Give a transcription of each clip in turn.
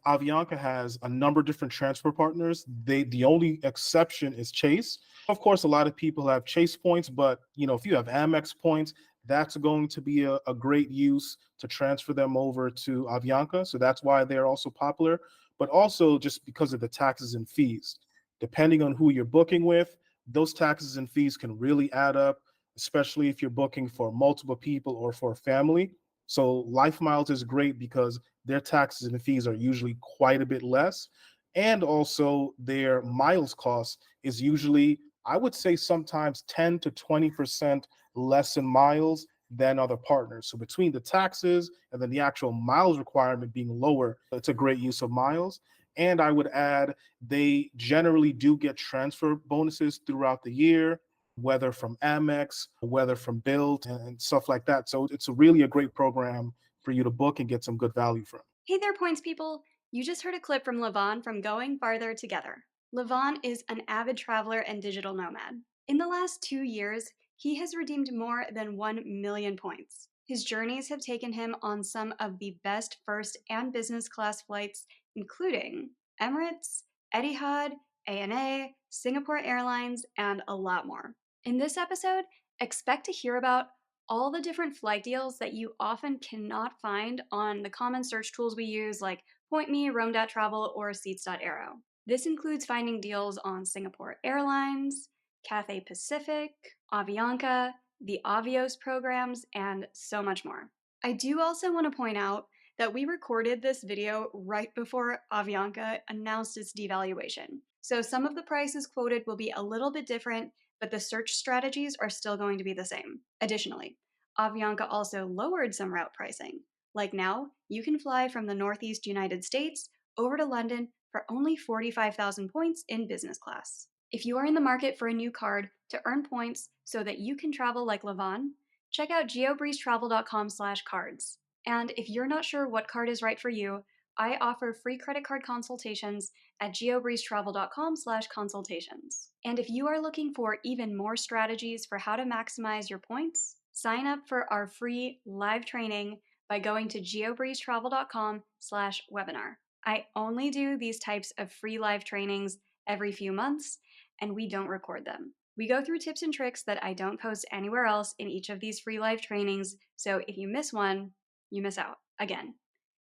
Avianca has a number of different transfer partners. The only exception is Chase. Of course, a lot of people have Chase points, but if you have Amex points, that's going to be a great use to transfer them over to Avianca. So that's why they're also popular, but also just because of the taxes and fees. Depending on who you're booking with, those taxes and fees can really add up, especially if you're booking for multiple people or for a family. So LifeMiles is great because their taxes and fees are usually quite a bit less. And also their miles cost is usually, I would say sometimes 10 to 20% less in miles than other partners. So between the taxes and then the actual miles requirement being lower, it's a great use of miles. And I would add, they generally do get transfer bonuses throughout the year, whether from Amex, whether from Build and stuff like that. So it's really a great program for you to book and get some good value from. Hey there, points people! You just heard a clip from Levon from Going Farther Together. Levon is an avid traveler and digital nomad. In the last 2 years, he has redeemed more than 1 million points. His journeys have taken him on some of the best first and business class flights, including Emirates, Etihad, ANA, Singapore Airlines, and a lot more. In this episode, expect to hear about all the different flight deals that you often cannot find on the common search tools we use like PointMe, Roam.travel, or Seats.aero. This includes finding deals on Singapore Airlines, Cathay Pacific, Avianca, the Avios programs, and so much more. I do also want to point out that we recorded this video right before Avianca announced its devaluation. So some of the prices quoted will be a little bit different, but the search strategies are still going to be the same. Additionally, Avianca also lowered some route pricing. Like now, you can fly from the Northeast United States over to London for only 45,000 points in business class. If you are in the market for a new card to earn points so that you can travel like Levon, check out geobreezetravel.com/cards. And if you're not sure what card is right for you, I offer free credit card consultations at geobreezetravel.com/consultations. And if you are looking for even more strategies for how to maximize your points, sign up for our free live training by going to geobreezetravel.com/webinar. I only do these types of free live trainings every few months, and we don't record them. We go through tips and tricks that I don't post anywhere else in each of these free live trainings, so if you miss one, you miss out. Again,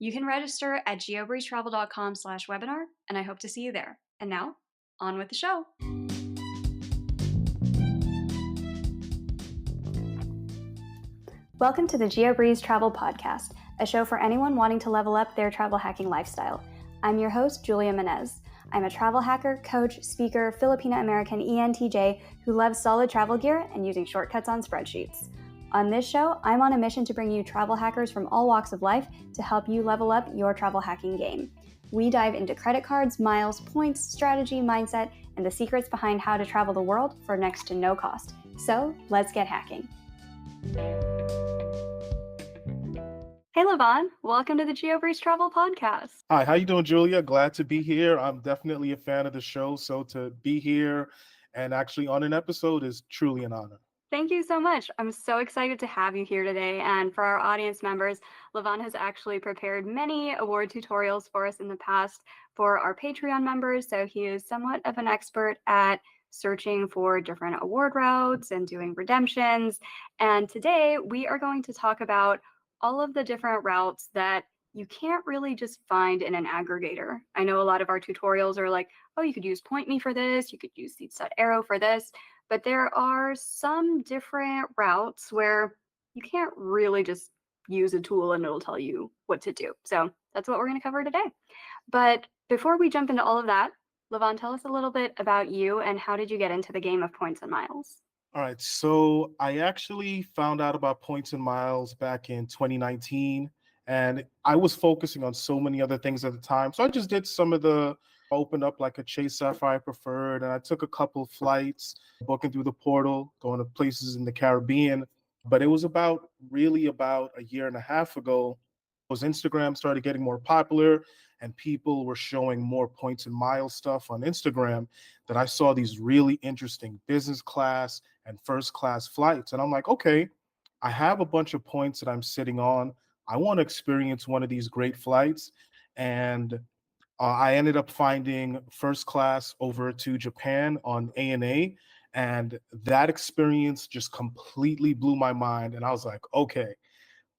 you can register at geobreezetravel.com/webinar, and I hope to see you there. And now, on with the show. Welcome to the GeoBreeze Travel Podcast, a show for anyone wanting to level up their travel hacking lifestyle. I'm your host, Julia Menez. I'm a travel hacker, coach, speaker, Filipino-American ENTJ who loves solid travel gear and using shortcuts on spreadsheets. On this show, I'm on a mission to bring you travel hackers from all walks of life to help you level up your travel hacking game. We dive into credit cards, miles, points, strategy, mindset, and the secrets behind how to travel the world for next to no cost. So let's get hacking. Hey Levon, welcome to the GeoBreeze Travel Podcast. Hi, how you doing, Julia? Glad to be here. I'm definitely a fan of the show, so to be here and actually on an episode is truly an honor. Thank you so much. I'm so excited to have you here today. And for our audience members, Levon has actually prepared many award tutorials for us in the past for our Patreon members. So he is somewhat of an expert at searching for different award routes and doing redemptions. And today we are going to talk about all of the different routes that you can't really just find in an aggregator. I know a lot of our tutorials are like, oh, you could use PointMe for this, you could use Seats.aero for this, but there are some different routes where you can't really just use a tool and it'll tell you what to do. So that's what we're going to cover today. But before we jump into all of that, Levon, tell us a little bit about you and how did you get into the game of points and miles? All right, so I actually found out about points and miles back in 2019, and I was focusing on so many other things at the time. So I just did opened up like a Chase Sapphire Preferred, and I took a couple flights, booking through the portal, going to places in the Caribbean. But it was really about a year and a half ago, was Instagram started getting more popular and people were showing more points and miles stuff on Instagram, that I saw these really interesting business class and first class flights. And I'm like, okay, I have a bunch of points that I'm sitting on. I want to experience one of these great flights. And I ended up finding first class over to Japan on ANA, and that experience just completely blew my mind. And I was like, okay,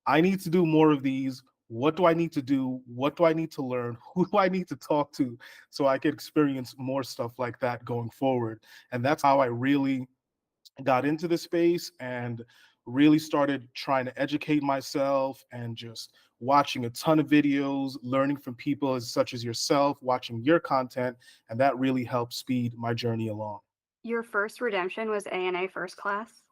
I need to do more of these. What do I need to do? What do I need to learn? Who do I need to talk to so I could experience more stuff like that going forward? And that's how I really got into the space and really started trying to educate myself and just watching a ton of videos, learning from people such as yourself, watching your content, and that really helped speed my journey along. Your first redemption was ANA first class?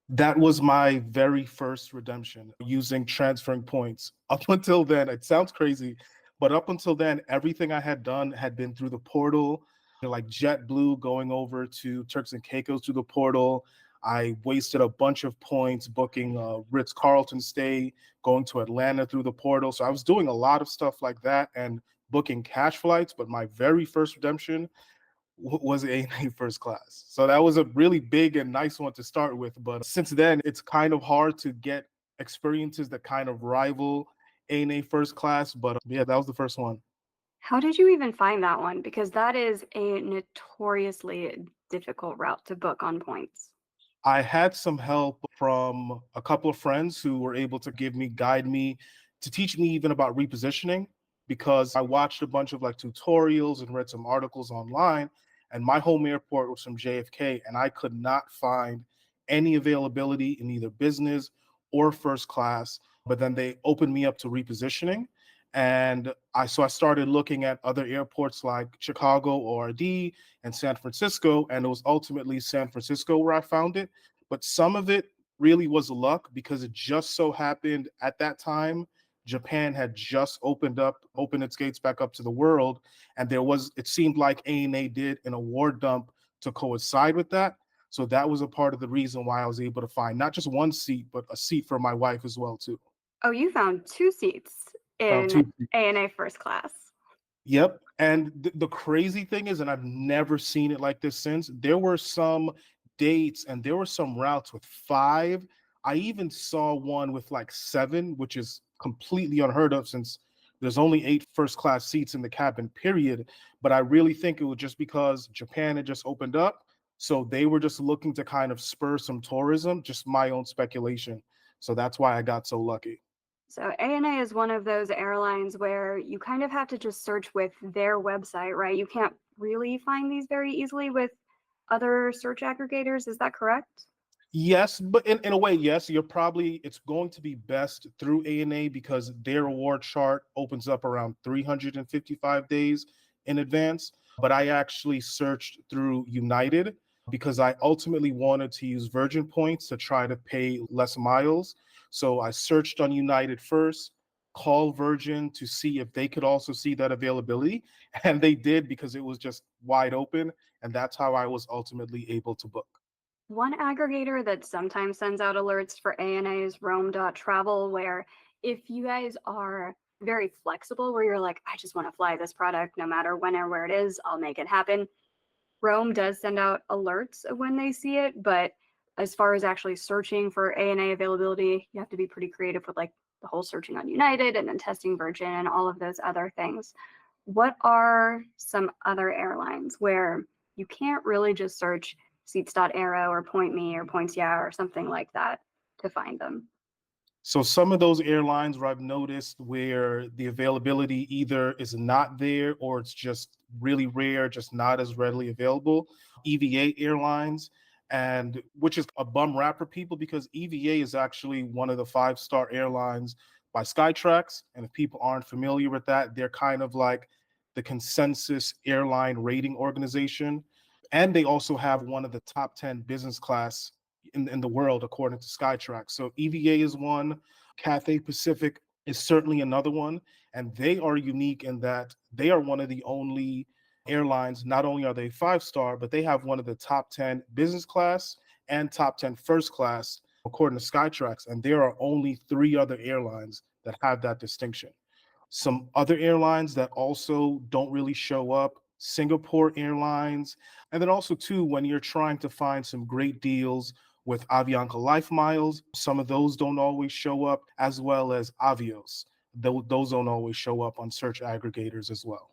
That was my very first redemption using transferring points. Up until then, it sounds crazy, but up until then, everything I had done had been through the portal, like JetBlue going over to Turks and Caicos through the portal. I wasted a bunch of points booking a Ritz Carlton stay, going to Atlanta through the portal. So I was doing a lot of stuff like that and booking cash flights. But my very first redemption was ANA first class. So that was a really big and nice one to start with. But since then, it's kind of hard to get experiences that kind of rival ANA first class. But yeah, that was the first one. How did you even find that one? Because that is a notoriously difficult route to book on points. I had some help from a couple of friends who were able to guide me, to teach me even about repositioning because I watched a bunch of like tutorials and read some articles online. And my home airport was from JFK, and I could not find any availability in either business or first class. But then they opened me up to repositioning. And I started looking at other airports like Chicago ORD and San Francisco, and it was ultimately San Francisco where I found it. But some of it really was luck because it just so happened at that time Japan had just opened its gates back up to the world, and it seemed like ANA did an award dump to coincide with that. So that was a part of the reason why I was able to find not just one seat, but a seat for my wife as well too. Oh, you found 2 seats Found in two. ANA first class. Yep. And the crazy thing is, and I've never seen it like this since, there were some dates and there were some routes with five. I even saw one with like seven, which is completely unheard of since there's only eight first class seats in the cabin, period. But I really think it was just because Japan had just opened up. So they were just looking to kind of spur some tourism, just my own speculation. So that's why I got so lucky. So ANA is one of those airlines where you kind of have to just search with their website, right? You can't really find these very easily with other search aggregators. Is that correct? Yes, but in a way, yes, it's going to be best through ANA because their award chart opens up around 355 days in advance. But I actually searched through United because I ultimately wanted to use Virgin points to try to pay less miles. So I searched on United first, called Virgin to see if they could also see that availability. And they did because it was just wide open. And that's how I was ultimately able to book. One aggregator that sometimes sends out alerts for ANA is Travel, where if you guys are very flexible, where you're like, I just want to fly this product no matter when or where it is, I'll make it happen. Rome does send out alerts when they see it, but as far as actually searching for ANA availability, you have to be pretty creative with like the whole searching on United and then testing Virgin and all of those other things. What are some other airlines where you can't really just search seats.aero or point me or points yeah or something like that to find them? So some of those airlines where I've noticed where the availability either is not there or it's just really rare, just not as readily available, EVA Airlines, and which is a bum rap for people because EVA is actually one of the five-star airlines by Skytrax. And if people aren't familiar with that, they're kind of like the consensus airline rating organization. And they also have one of the top 10 business class in the world, according to Skytrax. So EVA is one, Cathay Pacific is certainly another one. And they are unique in that they are one of the only airlines, not only are they five-star, but they have one of the top 10 business class and top 10 first class, according to Skytrax. And there are only three other airlines that have that distinction. Some other airlines that also don't really show up, Singapore Airlines. And then also, too, when you're trying to find some great deals with Avianca LifeMiles, some of those don't always show up, as well as Avios. Those don't always show up on search aggregators as well.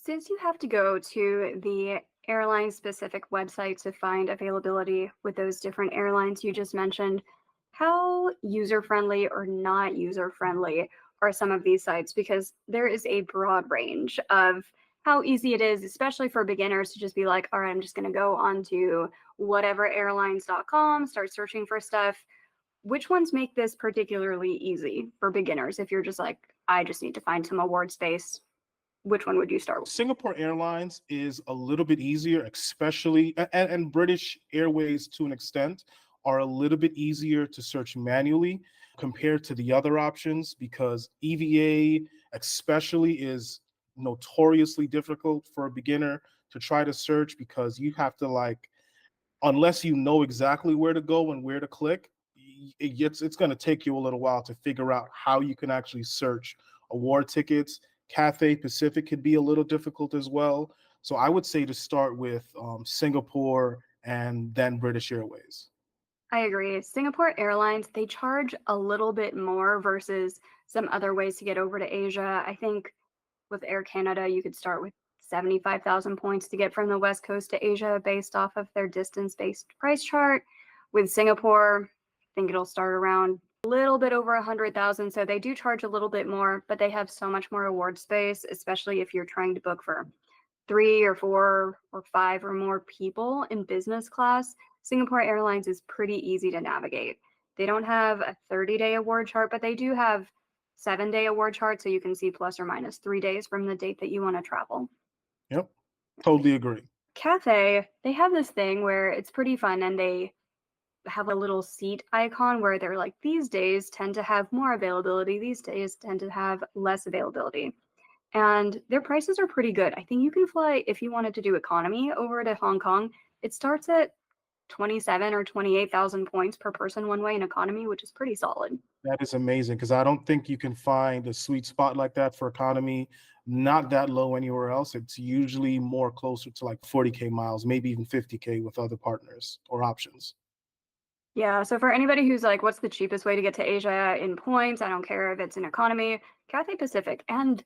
Since you have to go to the airline specific website to find availability with those different airlines you just mentioned, how user friendly or not user friendly are some of these sites? Because there is a broad range of how easy it is, especially for beginners, to just be like, all right, I'm just going to go onto whatever start searching for stuff. Which ones make this particularly easy for beginners? If you're just like, I just need to find some award space, which one would you start with? Singapore Airlines is a little bit easier, especially, and British Airways to an extent are a little bit easier to search manually compared to the other options because EVA, especially, is notoriously difficult for a beginner to try to search because you have to like unless you know exactly where to go and where to click, it's going to take you a little while to figure out how you can actually search award tickets. Cathay Pacific could be a little difficult as well. So I would say to start with Singapore and then British Airways. I agree. Singapore Airlines, they charge a little bit more versus some other ways to get over to Asia. I think with Air Canada, you could start with 75,000 points to get from the West Coast to Asia based off of their distance based price chart. With Singapore, I think it'll start around a little bit over 100,000. So they do charge a little bit more, but they have so much more award space, especially if you're trying to book for 3 or 4 or 5 or more people in business class. Singapore Airlines is pretty easy to navigate. They don't have a 30-day award chart, but they do have 7-day award chart, so you can see plus or minus 3 days from the date that you want to travel. Yep, totally agree. Cathay, they have this thing where it's pretty fun, and they have a little seat icon where they're like, these days tend to have more availability, these days tend to have less availability. And their prices are pretty good. I think you can fly, if you wanted to do economy over to Hong Kong, it starts at 27 or 28,000 points per person one way in economy, which is pretty solid. That is amazing because I don't think you can find a sweet spot like that for economy, not that low anywhere else. It's usually more closer to like 40K miles, maybe even 50K with other partners or options. Yeah, so for anybody who's like, what's the cheapest way to get to Asia in points? I don't care if it's an economy, Cathay Pacific. And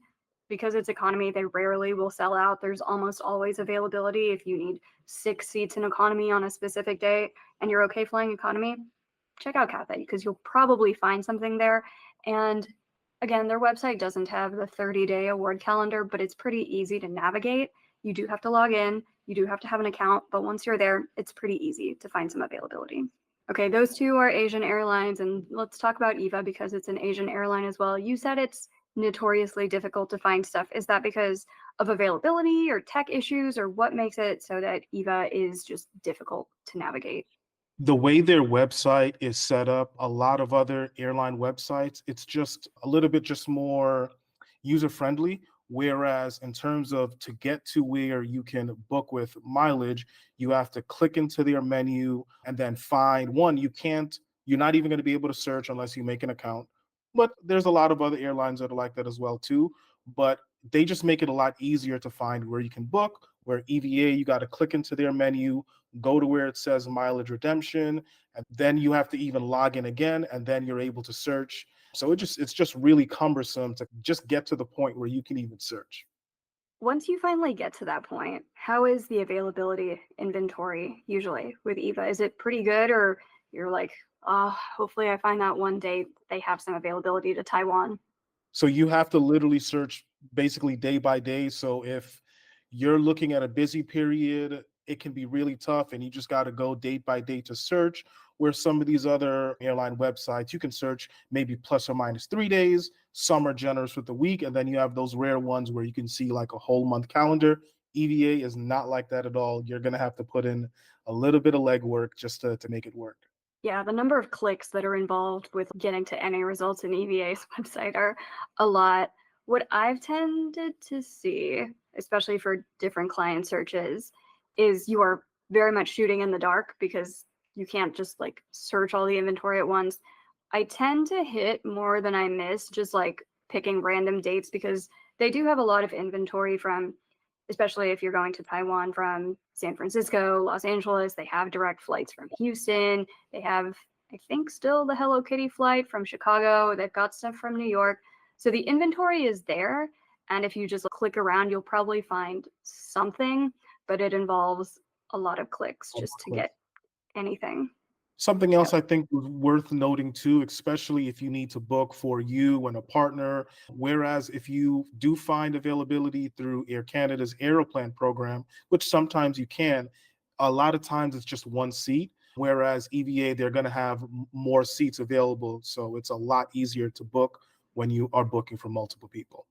because it's economy, they rarely will sell out. There's almost always availability. If you need 6 seats in economy on a specific day and you're okay flying economy, check out Cathay because you'll probably find something there. And again, their website doesn't have the 30-day award calendar, but it's pretty easy to navigate. You do have to log in, you do have to have an account, but once you're there, it's pretty easy to find some availability. Okay, those two are Asian airlines, and let's talk about EVA because it's an Asian airline as well. You said it's notoriously difficult to find stuff. Is that because of availability or tech issues, or what makes it so that EVA is just difficult to navigate? The way their website is set up, a lot of other airline websites, it's just a little bit just more user friendly. Whereas in terms of to get to where you can book with mileage, you have to click into their menu and then find one. You're not even going to be able to search unless you make an account. But there's a lot of other airlines that are like that as well too. But they just make it a lot easier to find where you can book, where EVA, you got to click into their menu, go to where it says mileage redemption, and then you have to even log in again, and then you're able to search. So it's just really cumbersome to just get to the point where you can even search. Once you finally get to that point, how is the availability inventory usually with EVA? Is it pretty good, or you're like, oh, hopefully I find that one day they have some availability to Taiwan? So you have to literally search basically day by day. So if you're looking at a busy period, it can be really tough and you just got to go date by date to search. Where some of these other airline websites, you can search maybe plus or minus 3 days. Some are generous with the week. And then you have those rare ones where you can see like a whole month calendar. EVA is not like that at all. You're going to have to put in a little bit of legwork just to make it work. Yeah, the number of clicks that are involved with getting to any results in EVA's website are a lot. What I've tended to see, especially for different client searches, is you are very much shooting in the dark because you can't just like search all the inventory at once. I tend to hit more than I miss, just like picking random dates because they do have a lot of inventory from, especially if you're going to Taiwan from San Francisco, Los Angeles. They have direct flights from Houston. They have, I think, still the Hello Kitty flight from Chicago. They've got stuff from New York. So the inventory is there. And if you just click around, you'll probably find something, but it involves a lot of clicks just to get anything. Something else Yep. I think was worth noting too, especially if you need to book for you and a partner. Whereas if you do find availability through Air Canada's Aeroplan program, which sometimes you can, a lot of times it's just one seat. Whereas EVA, they're going to have more seats available. So it's a lot easier to book when you are booking for multiple people.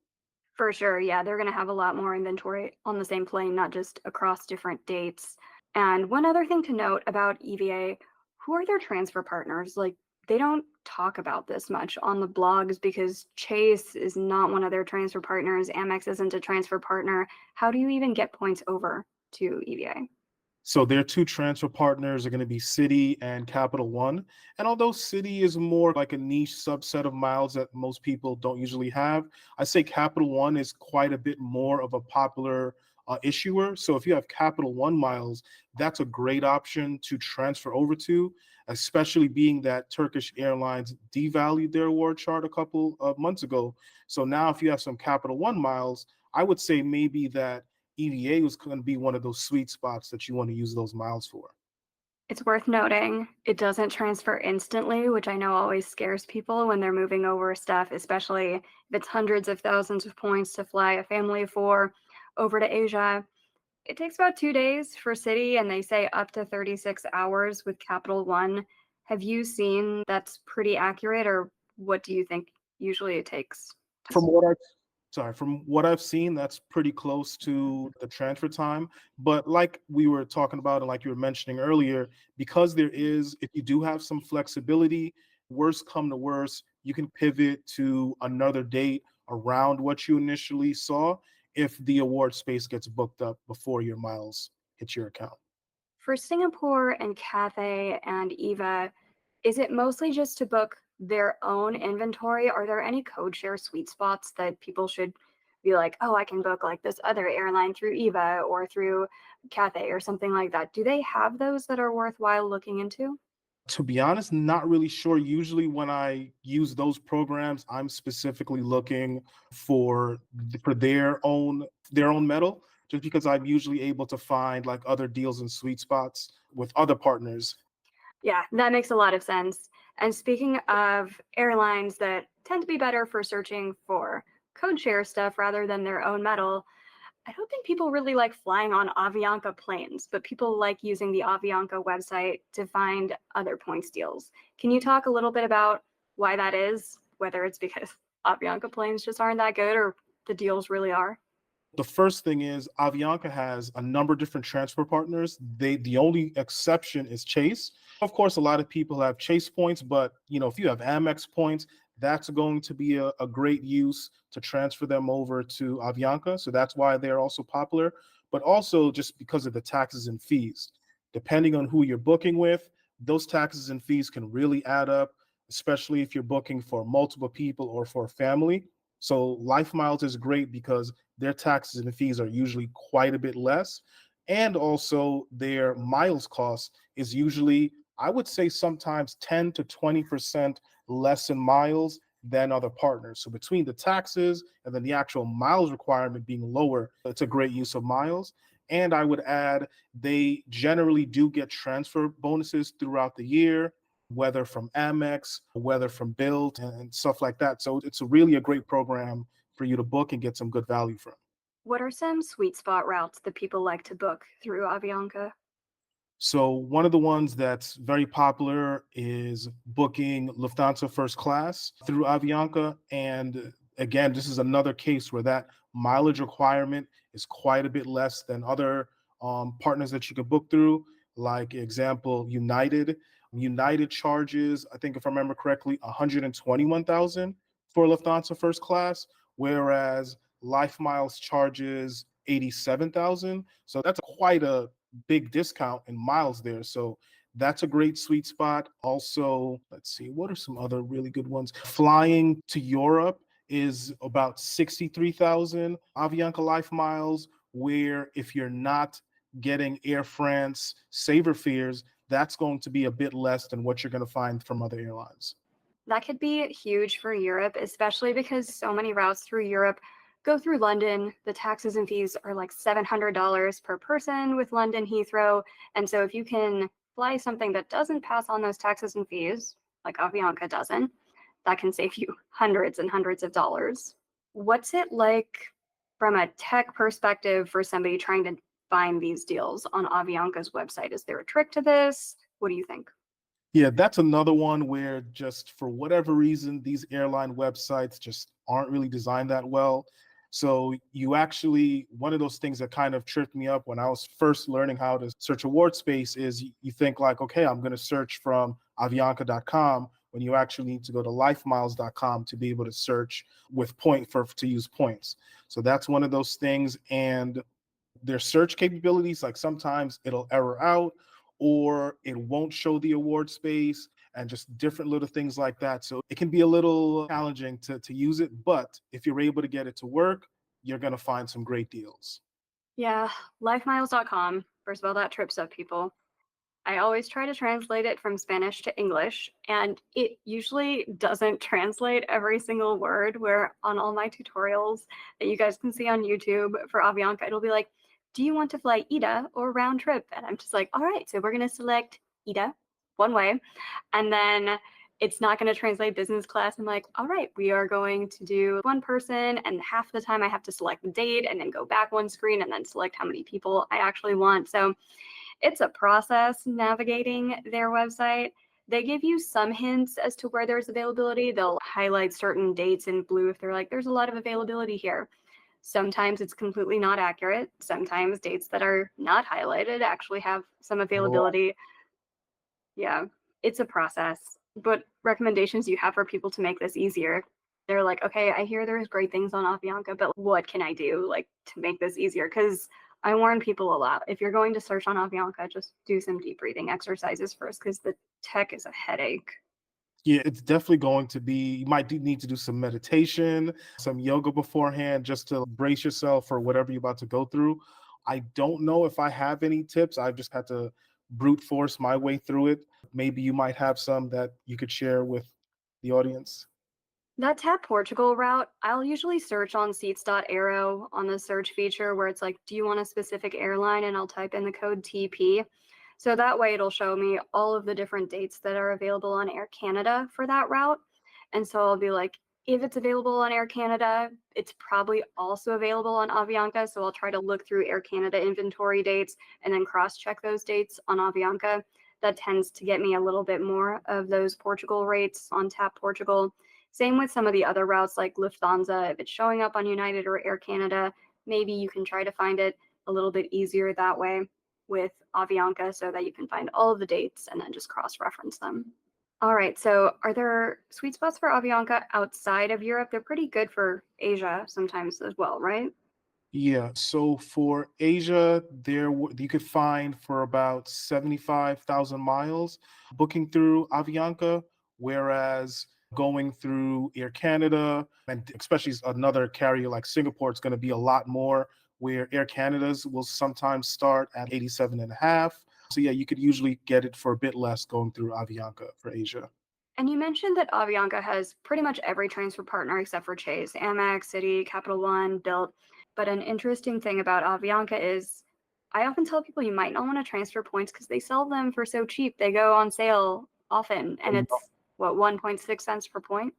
For sure, yeah, they're gonna have a lot more inventory on the same plane, not just across different dates. And one other thing to note about EVA, who are their transfer partners? Like, they don't talk about this much on the blogs because Chase is not one of their transfer partners. Amex isn't a transfer partner. How do you even get points over to EVA? So their two transfer partners are going to be City and Capital One. And although City is more like a niche subset of miles that most people don't usually have, I say Capital One is quite a bit more of a popular issuer. So if you have Capital One miles, that's a great option to transfer over to, especially being that Turkish Airlines devalued their award chart a couple of months ago. So now if you have some Capital One miles, I would say maybe that EVA was going to be one of those sweet spots that you want to use those miles for. It's worth noting it doesn't transfer instantly, which I know always scares people when they're moving over stuff, especially if it's hundreds of thousands of points to fly a family of four over to Asia. It takes about 2 days for City, and they say up to 36 hours with Capital One. Have you seen that's pretty accurate, or what do you think usually it takes? From what I from what I've seen, that's pretty close to the transfer time. But like we were talking about, and like you were mentioning earlier, because there is, if you do have some flexibility, worst come to worst, you can pivot to another date around what you initially saw if the award space gets booked up before your miles hit your account. For Singapore and Cathay and Eva, is it mostly just to book their own inventory? Are there any code share sweet spots that people should be like, oh, I can book like this other airline through Eva or through Cathay or something like that? Do they have those that are worthwhile looking into? To be honest, not really sure. Usually, when I use those programs, I'm specifically looking for their own metal, just because I'm usually able to find like other deals and sweet spots with other partners. Yeah, that makes a lot of sense. And speaking of airlines that tend to be better for searching for code share stuff rather than their own metal, I don't think people really like flying on Avianca planes, but people like using the Avianca website to find other points deals. Can you talk a little bit about why that is? Whether it's because Avianca planes just aren't that good or the deals really are? The first thing is Avianca has a number of different transfer partners. The only exception is Chase. Of course, a lot of people have Chase points, but if you have Amex points, that's going to be a great use to transfer them over to Avianca. So that's why they're also popular, but also just because of the taxes and fees. Depending on who you're booking with, those taxes and fees can really add up, especially if you're booking for multiple people or for a family. So LifeMiles is great because their taxes and fees are usually quite a bit less. And also their miles cost is usually, I would say sometimes 10 to 20% less in miles than other partners. So between the taxes and then the actual miles requirement being lower, it's a great use of miles. And I would add, they generally do get transfer bonuses throughout the year, whether from Amex, whether from Build and stuff like that. So it's really a great program for you to book and get some good value from. What are some sweet spot routes that people like to book through Avianca? So one of the ones that's very popular is booking Lufthansa first class through Avianca. And again, this is another case where that mileage requirement is quite a bit less than other partners that you could book through. Like example, United. United charges, I think if I remember correctly, 121,000 for Lufthansa first class, whereas LifeMiles charges 87,000. So that's quite a big discount in miles there. So that's a great sweet spot. Also, let's see, what are some other really good ones? Flying to Europe is about 63,000 Avianca Life miles, where if you're not getting Air France saver fares, that's going to be a bit less than what you're going to find from other airlines. That could be huge for Europe, especially because so many routes through Europe go through London, the taxes and fees are like $700 per person with London Heathrow. And so if you can fly something that doesn't pass on those taxes and fees, like Avianca doesn't, that can save you hundreds and hundreds of dollars. What's it like from a tech perspective for somebody trying to find these deals on Avianca's website? Is there a trick to this? What do you think? Yeah, that's another one where just for whatever reason, these airline websites just aren't really designed that well. So you actually, one of those things that kind of tripped me up when I was first learning how to search award space is you think like, okay, I'm going to search from avianca.com when you actually need to go to lifemiles.com to be able to search with point for to use points. So that's one of those things. And their search capabilities, like sometimes it'll error out or it won't show the award space and just different little things like that. So it can be a little challenging to use it, but if you're able to get it to work, you're going to find some great deals. Yeah, lifemiles.com. First of all, that trips up people. I always try to translate it from Spanish to English, and it usually doesn't translate every single word. Where on all my tutorials that you guys can see on YouTube for Avianca, it'll be like, do you want to fly ida or round trip? And I'm just like, all right, so we're going to select ida one way, and then it's not going to translate business class. I'm like, all right, we are going to do one person, and half the time I have to select the date and then go back one screen and then select how many people I actually want. So it's a process navigating their website. They give you some hints as to where there's availability. They'll highlight certain dates in blue if they're like, there's a lot of availability here. Sometimes it's completely not accurate. Sometimes dates that are not highlighted actually have some availability. Yeah, it's a process. But recommendations you have for people to make this easier? They're like, okay, I hear there's great things on Avianca, but what can I do like to make this easier? Because I warn people a lot. If you're going to search on Avianca, just do some deep breathing exercises first because the tech is a headache. Yeah, it's definitely going to be, you might need to do some meditation, some yoga beforehand just to brace yourself for whatever you're about to go through. I don't know if I have any tips. I've just had to brute force my way through it. Maybe you might have some that you could share with the audience. That Tap Portugal route, I'll usually search on seats.aero on the search feature where it's like, do you want a specific airline? And I'll type in the code TP. So that way it'll show me all of the different dates that are available on Air Canada for that route. And so I'll be like, if it's available on Air Canada, it's probably also available on Avianca. So I'll try to look through Air Canada inventory dates and then cross check those dates on Avianca. That tends to get me a little bit more of those Portugal rates on Tap Portugal. Same with some of the other routes like Lufthansa. If it's showing up on United or Air Canada, maybe you can try to find it a little bit easier that way with Avianca so that you can find all of the dates and then just cross-reference them. All right, so are there sweet spots for Avianca outside of Europe? They're pretty good for Asia sometimes as well, right? Yeah, so for Asia, you could find for about 75,000 miles booking through Avianca, whereas going through Air Canada and especially another carrier like Singapore, it's going to be a lot more, where Air Canada's will sometimes start at 87 and a half. So yeah, you could usually get it for a bit less going through Avianca for Asia. And you mentioned that Avianca has pretty much every transfer partner except for Chase, Amex, Citi, Capital One, Bilt. But an interesting thing about Avianca is I often tell people you might not want to transfer points because they sell them for so cheap. They go on sale often, and it's what, 1.6 cents per point?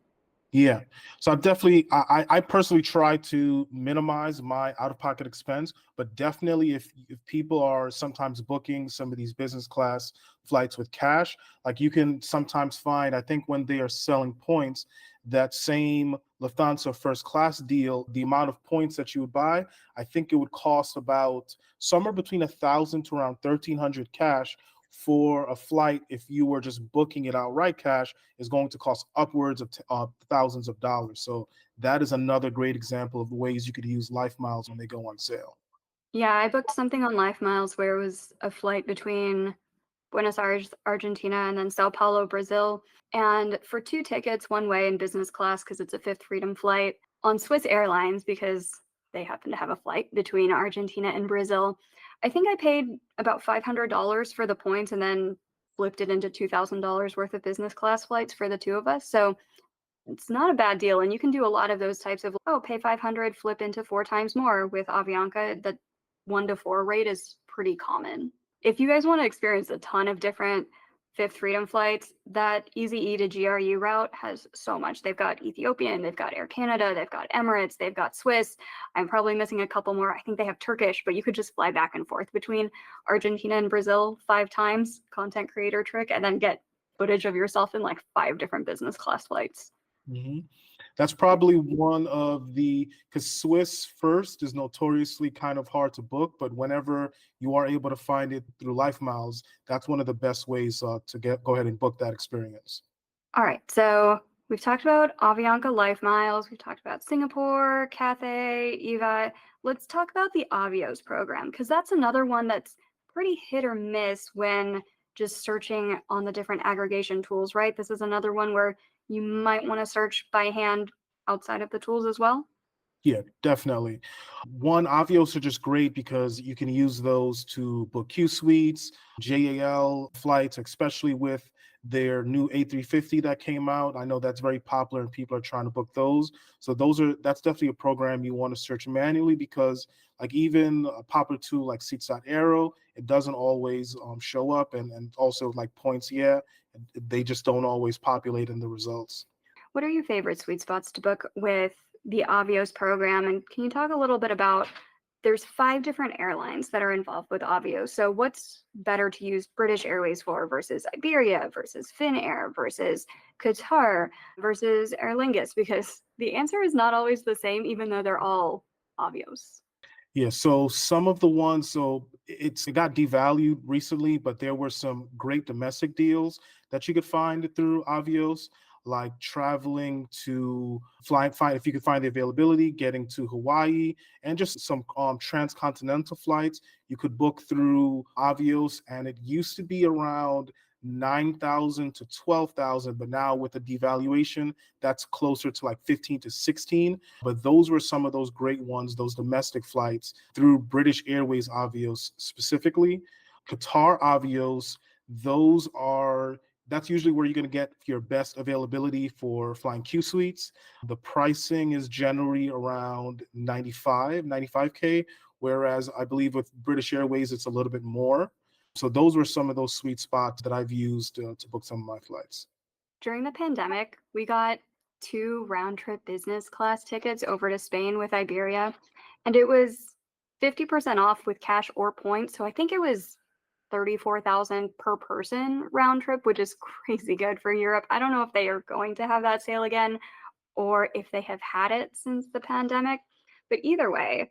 Yeah. So I definitely, I personally try to minimize my out-of-pocket expense, but definitely if people are sometimes booking some of these business class flights with cash, like you can sometimes find, I think when they are selling points, that same Lufthansa first class deal, the amount of points that you would buy, I think it would cost about somewhere between 1,000 to around 1,300 cash for a flight. If you were just booking it outright cash, is going to cost upwards of thousands of dollars. So that is another great example of the ways you could use LifeMiles when they go on sale. Yeah, I booked something on LifeMiles where it was a flight between Buenos Aires, Argentina, and then Sao Paulo, Brazil. And for two tickets, one way in business class because it's a Fifth Freedom flight, on Swiss Airlines because they happen to have a flight between Argentina and Brazil, I think I paid about $500 for the points and then flipped it into $2,000 worth of business class flights for the two of us. So It's not a bad deal, and you can do a lot of those types of, oh, pay 500, flip into 4 times more with Avianca. The 1 to 4 rate is pretty common. If you guys wanna experience a ton of different Fifth Freedom flights, that Easy E to GRU route has so much. They've got Ethiopian, they've got Air Canada, they've got Emirates, they've got Swiss. I'm probably missing a couple more. I think they have Turkish, but you could just fly back and forth between Argentina and Brazil 5 times, content creator trick, and then get footage of yourself in, like, 5 different business class flights. Hmm. That's probably one of the, because Swiss first is notoriously kind of hard to book, but whenever you are able to find it through LifeMiles, that's one of the best ways to go ahead and book that experience. All right, so we've talked about Avianca LifeMiles, we've talked about Singapore, Cathay, Eva. Let's talk about the Avios program, because that's another one that's pretty hit or miss when just searching on the different aggregation tools, right? This is another one where you might want to search by hand outside of the tools as well. Yeah, definitely. One, Avios are just great because you can use those to book Q suites, JAL flights, especially with their new A350 that came out. I know that's very popular and people are trying to book those. So that's definitely a program you want to search manually because like even a popular tool like Seats.aero, it doesn't always show up and also like points, yeah, they just don't always populate in the results. What are your favorite sweet spots to book with the Avios program? And can you talk a little bit about there's 5 different airlines that are involved with Avios. So what's better to use British Airways for versus Iberia versus Finnair versus Qatar versus Aer Lingus? Because the answer is not always the same, even though they're all Avios. Yeah, so some of the ones, so it got devalued recently, but there were some great domestic deals that you could find through Avios, like traveling to find if you could find the availability, getting to Hawaii, and just some transcontinental flights you could book through Avios, and it used to be around 9,000 to 12,000, but now with the devaluation, that's closer to like 15 to 16. But those were some of those great ones, those domestic flights through British Airways Avios specifically. Qatar Avios, those are that's usually where you're going to get your best availability for flying Q suites. The pricing is generally around 95K, whereas I believe with British Airways it's a little bit more. So those were some of those sweet spots that I've used to book some of my flights. During the pandemic, we got 2 round trip business class tickets over to Spain with Iberia, and it was 50% off with cash or points. So I think it was 34,000 per person round trip, which is crazy good for Europe. I don't know if they are going to have that sale again or if they have had it since the pandemic. But either way,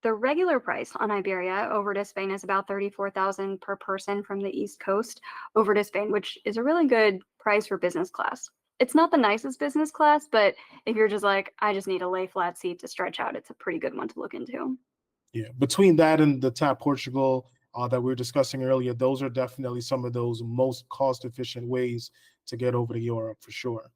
the regular price on Iberia over to Spain is about 34,000 per person from the East Coast over to Spain, which is a really good price for business class. It's not the nicest business class, but if you're just like, I just need a lay flat seat to stretch out, it's a pretty good one to look into. Yeah, between that and the TAP Portugal that we were discussing earlier, those are definitely some of those most cost efficient ways to get over to Europe for sure.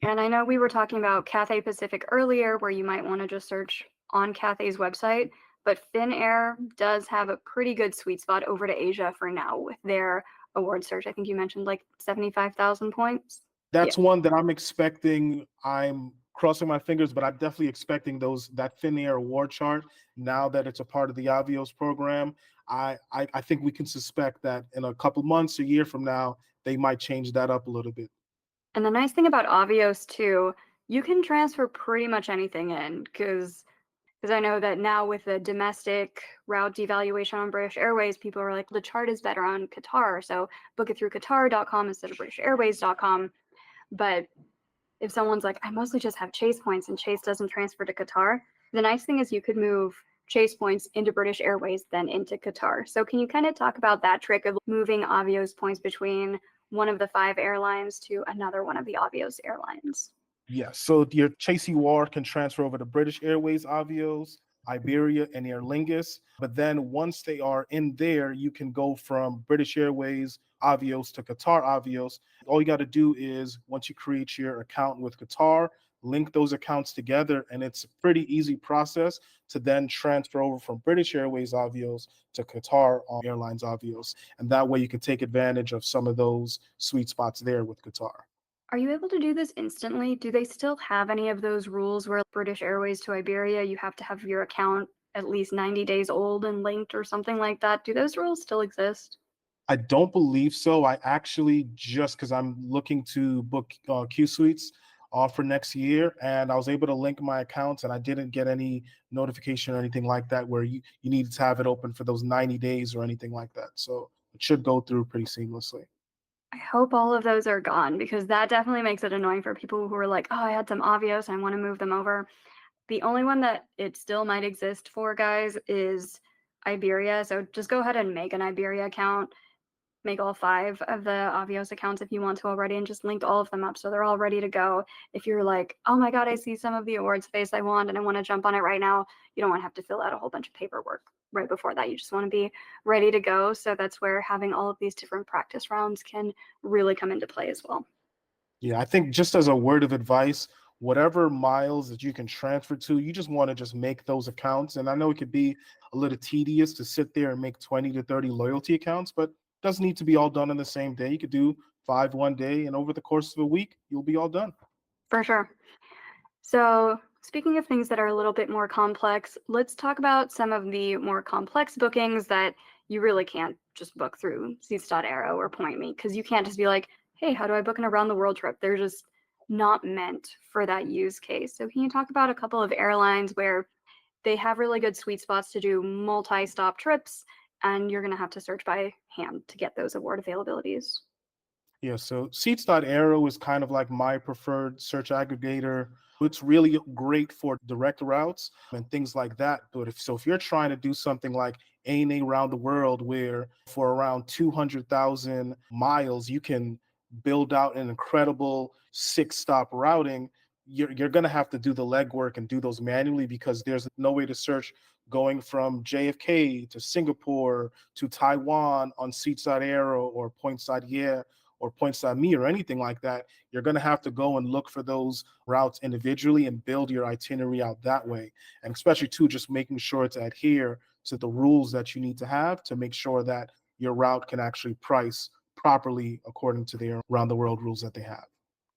And I know we were talking about Cathay Pacific earlier, where you might want to just search on Cathay's website, but Finnair does have a pretty good sweet spot over to Asia for now with their award search. I think you mentioned like 75,000 points. Yeah. That's one that I'm expecting. I'm crossing my fingers, but I'm definitely expecting that Finnair award chart now that it's a part of the Avios program. I think we can suspect that in a couple months, a year from now, they might change that up a little bit. And the nice thing about Avios too, you can transfer pretty much anything in because I know that now with the domestic route devaluation on British Airways, people are like, the chart is better on Qatar. So book it through Qatar.com instead of BritishAirways.com. But if someone's like, I mostly just have Chase points and Chase doesn't transfer to Qatar, the nice thing is you could move Chase points into British Airways, then into Qatar. So can you kind of talk about that trick of moving Avios points between one of the 5 airlines to another one of the Avios airlines? Yes. So your Chase UR can transfer over to British Airways Avios, Iberia, and Aer Lingus. But then once they are in there, you can go from British Airways Avios to Qatar Avios. All you got to do is once you create your account with Qatar, link those accounts together, and it's a pretty easy process to then transfer over from British Airways Avios to Qatar Airlines Avios. And that way you can take advantage of some of those sweet spots there with Qatar. Are you able to do this instantly? Do they still have any of those rules where British Airways to Iberia, you have to have your account at least 90 days old and linked or something like that? Do those rules still exist? I don't believe so. I actually just because I'm looking to book Q suites for next year, and I was able to link my accounts, and I didn't get any notification or anything like that where you needed to have it open for those 90 days or anything like that. So it should go through pretty seamlessly. I hope all of those are gone because that definitely makes it annoying for people who are like, oh, I had some Avios and I want to move them over. The only one that it still might exist for, guys, is Iberia. So just go ahead and make an Iberia account. Make all 5 of the Avios accounts if you want to already, and just link all of them up so they're all ready to go. If you're like, "Oh my god, I see some of the award space I want, and I wanna jump on it right now," you don't wanna have to fill out a whole bunch of paperwork right before that. You just wanna be ready to go, so that's where having all of these different practice rounds can really come into play as well. Yeah, I think just as a word of advice, whatever miles that you can transfer to, you just want to just make those accounts. And I know it could be a little tedious to sit there and make 20 to 30 loyalty accounts, but it doesn't need to be all done on the same day. You could do 5 one day, and over the course of a week, you'll be all done. For sure. So, speaking of things that are a little bit more complex, let's talk about some of the more complex bookings that you really can't just book through Seats.arrow or Point Me because you can't just be like, hey, how do I book an around the world trip? They're just not meant for that use case. So, can you talk about a couple of airlines where they have really good sweet spots to do multi stop trips and you're going to have to search by hand to get those award availabilities? Yeah, so Seats.arrow is kind of like my preferred search aggregator. It's really great for direct routes and things like that. But if you're trying to do something like ANA around the world, where for around 200,000 miles you can build out an incredible 6 stop routing, you're going to have to do the legwork and do those manually because there's no way to search going from JFK to Singapore to Taiwan on Seats.arrow or Points.yeah or points.me or anything like that. You're going to have to go and look for those routes individually and build your itinerary out that way. And especially too, just making sure to adhere to the rules that you need to have to make sure that your route can actually price properly according to their around the world rules that they have.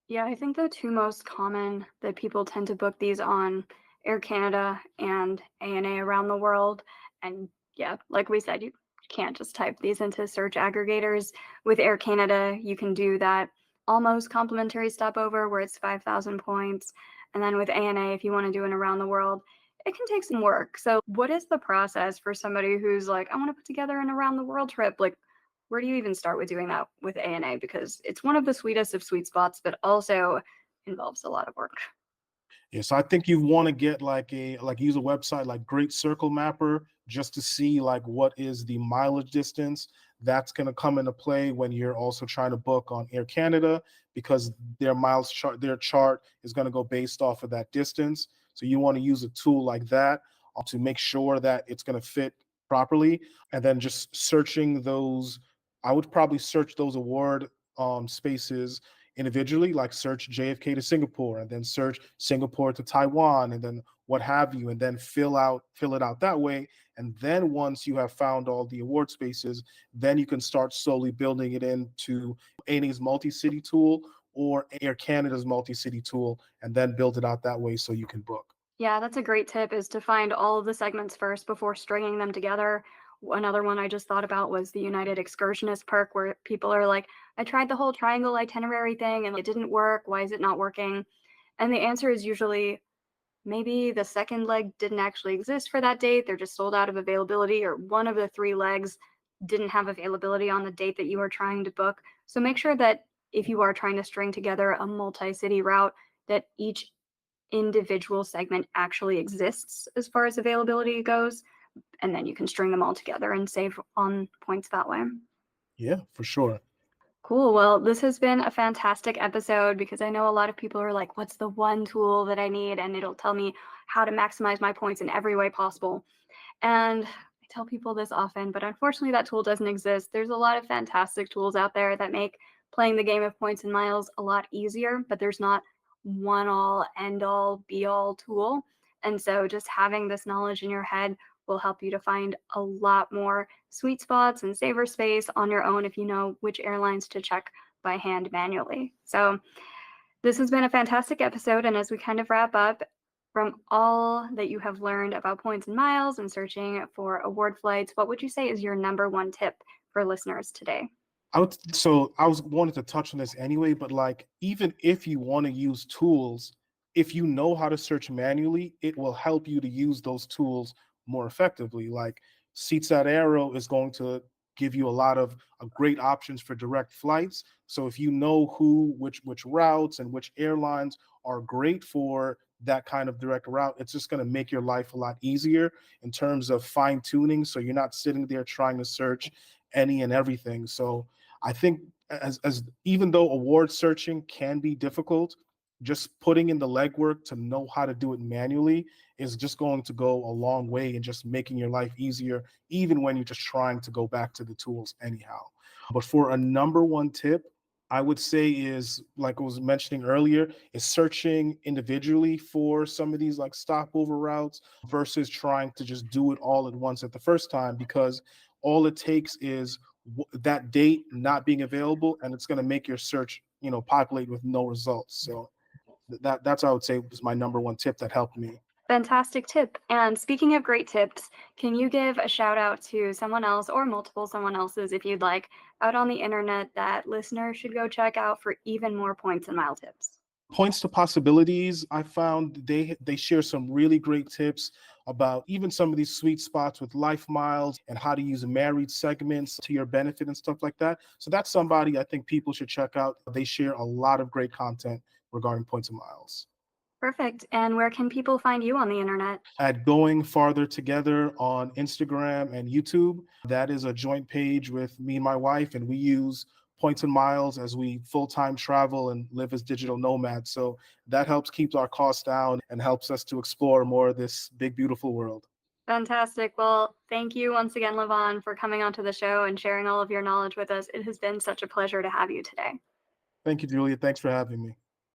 Yeah, I think the 2 most common that people tend to book these on Air Canada and ANA around the world, and yeah, like we said, you can't just type these into search aggregators. With Air Canada, you can do that almost complimentary stopover where it's 5,000 points, and then with ANA, if you wanna do an around the world, it can take some work. So what is the process for somebody who's like, "I wanna put together an around the world trip," like, where do you even start with doing that with ANA? Because it's one of the sweetest of sweet spots, but also involves a lot of work. Yeah, so I think you want to get like use a website like Great Circle Mapper just to see like what is the mileage distance. That's going to come into play when you're also trying to book on Air Canada because their chart is going to go based off of that distance. So you want to use a tool like that to make sure that it's going to fit properly, and then just searching those. I would probably search those award spaces individually, like search JFK to Singapore and then search Singapore to Taiwan and then what have you, and then fill it out that way. And then once you have found all the award spaces, then you can start slowly building it into ANA's multi-city tool or Air Canada's multi-city tool, and then build it out that way so you can book. Yeah, that's a great tip is to find all of the segments first before stringing them together. Another one I just thought about was the United Excursionist perk, where people are like, I tried the whole triangle itinerary thing and it didn't work. Why is it not working? And the answer is usually maybe the second leg didn't actually exist for that date. They're just sold out of availability, or one of the 3 legs didn't have availability on the date that you are trying to book. So make sure that if you are trying to string together a multi city route, that each individual segment actually exists as far as availability goes. And then you can string them all together and save on points that way. Yeah, for sure. Cool. Well, this has been a fantastic episode because I know a lot of people are like, what's the one tool that I need? And it'll tell me how to maximize my points in every way possible. And I tell people this often, but unfortunately, that tool doesn't exist. There's a lot of fantastic tools out there that make playing the game of points and miles a lot easier, but there's not one all, end all, be all tool. And so just having this knowledge in your head will help you to find a lot more sweet spots and saver space on your own if you know which airlines to check by hand manually. So This has been a fantastic episode, and as we kind of wrap up, from all that you have learned about points and miles and searching for award flights, what would you say is your number one tip for listeners today? I was wanted to touch on this anyway, but like even if you want to use tools, if you know how to search manually, it will help you to use those tools more effectively. Like Seats at Arrow is going to give you a lot of great options for direct flights. So if you know which routes and which airlines are great for that kind of direct route, it's just going to make your life a lot easier in terms of fine tuning. So you're not sitting there trying to search any and everything. So I think as even though award searching can be difficult, just putting in the legwork to know how to do it manually is just going to go a long way in just making your life easier, even when you're just trying to go back to the tools anyhow. But for a number one tip, I would say is like I was mentioning earlier, is searching individually for some of these like stopover routes versus trying to just do it all at once at the first time, because all it takes is that date not being available, and it's going to make your search populate with no results. So that's, I would say, was my number one tip that helped me. Fantastic tip. And speaking of great tips, can you give a shout out to someone else or multiple someone else's if you'd like out on the internet that listeners should go check out for even more points and mile tips? Points to Possibilities, I found they share some really great tips about even some of these sweet spots with LifeMiles and how to use married segments to your benefit and stuff like that. So that's somebody I think people should check out. They share a lot of great content regarding points and miles. Perfect. And where can people find you on the internet? At Going Farther Together on Instagram and YouTube. That is a joint page with me and my wife, and we use points and miles as we full time travel and live as digital nomads. So that helps keep our costs down and helps us to explore more of this big, beautiful world. Fantastic. Well, thank you once again, Levon, for coming onto the show and sharing all of your knowledge with us. It has been such a pleasure to have you today. Thank you, Julia. Thanks for having me.